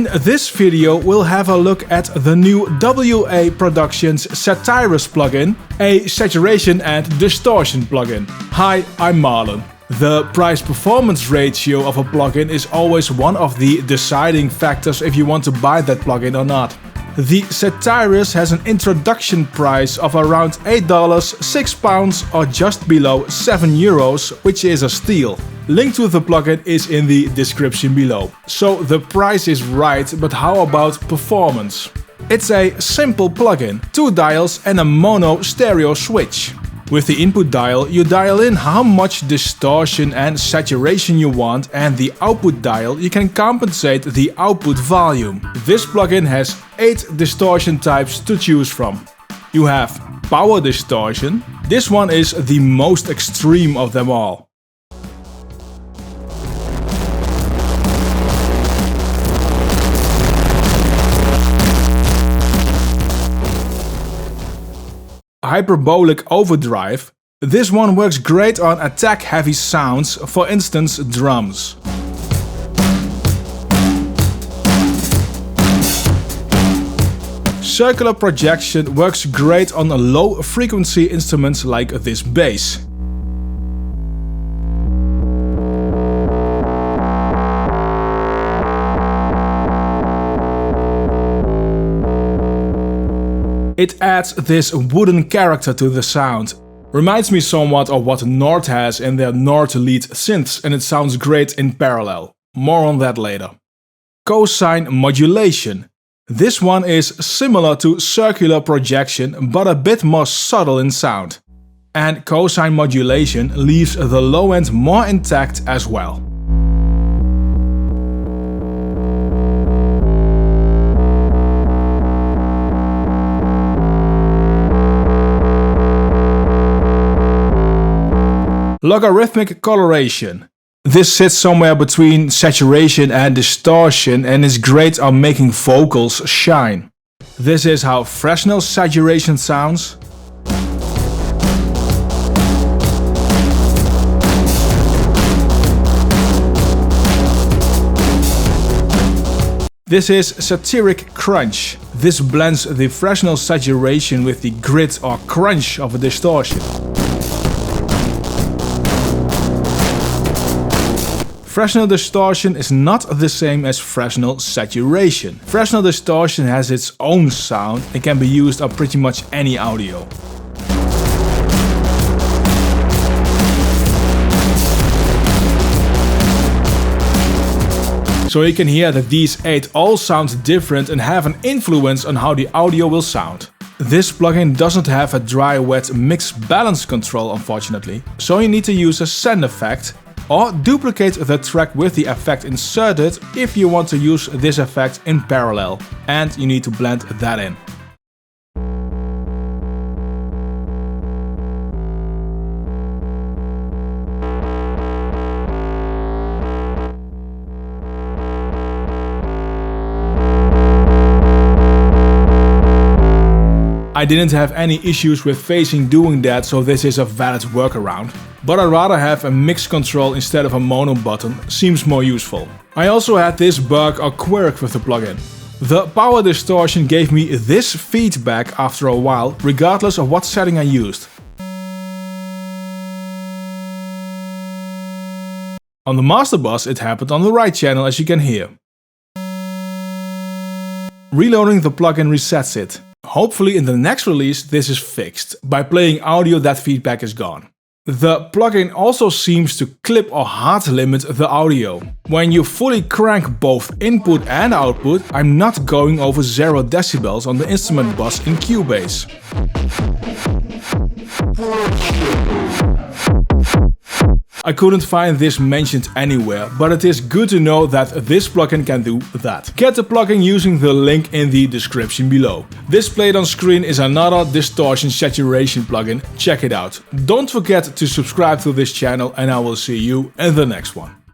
In this video we'll have a look at the new WA Productions Satyrus plugin, a saturation and distortion plugin. Hi, I'm Marlon. The price-performance ratio of a plugin is always one of the deciding factors if you want to buy that plugin or not. The Satyrus has an introduction price of around $8, £6 or just below €7, which is a steal. Link to the plugin is in the description below. So the price is right, but how about performance? It's a simple plugin, 2 dials and a mono stereo switch. With the input dial, you dial in how much distortion and saturation you want, and the output dial you can compensate the output volume. This plugin has 8 distortion types to choose from. You have power distortion. This one is the most extreme of them all. Hyperbolic overdrive. This one works great on attack-heavy sounds, for instance drums. Circular projection works great on low-frequency instruments like this bass. It adds this wooden character to the sound. Reminds me somewhat of what Nord has in their Nord lead synths, and it sounds great in parallel. More on that later. Cosine Modulation. This one is similar to circular projection, but a bit more subtle in sound. And cosine modulation leaves the low end more intact as well. Logarithmic Coloration. This sits somewhere between saturation and distortion and is great on making vocals shine. This is how Fresnel saturation sounds. This is Satiric Crunch. This blends the Fresnel saturation with the grit or crunch of a distortion. Fresnel distortion is not the same as Fresnel saturation. Fresnel distortion has its own sound and can be used on pretty much any audio. So you can hear that these 8 all sound different and have an influence on how the audio will sound. This plugin doesn't have a dry-wet mix balance control, unfortunately, so you need to use a send effect, or duplicate the track with the effect inserted if you want to use this effect in parallel, and you need to blend that in. I didn't have any issues with phasing doing that, so this is a valid workaround. But I'd rather have a mix control instead of a mono button, seems more useful. I also had this bug or quirk with the plugin. The power distortion gave me this feedback after a while, regardless of what setting I used. On the master bus it happened on the right channel, as you can hear. Reloading the plugin resets it. Hopefully in the next release this is fixed. By playing audio that feedback is gone. The plugin also seems to clip or hard limit the audio. When you fully crank both input and output, I'm not going over 0 decibels on the instrument bus in Cubase. I couldn't find this mentioned anywhere, but it is good to know that this plugin can do that. Get the plugin using the link in the description below. This played on screen is another distortion saturation plugin, check it out. Don't forget to subscribe to this channel and I will see you in the next one.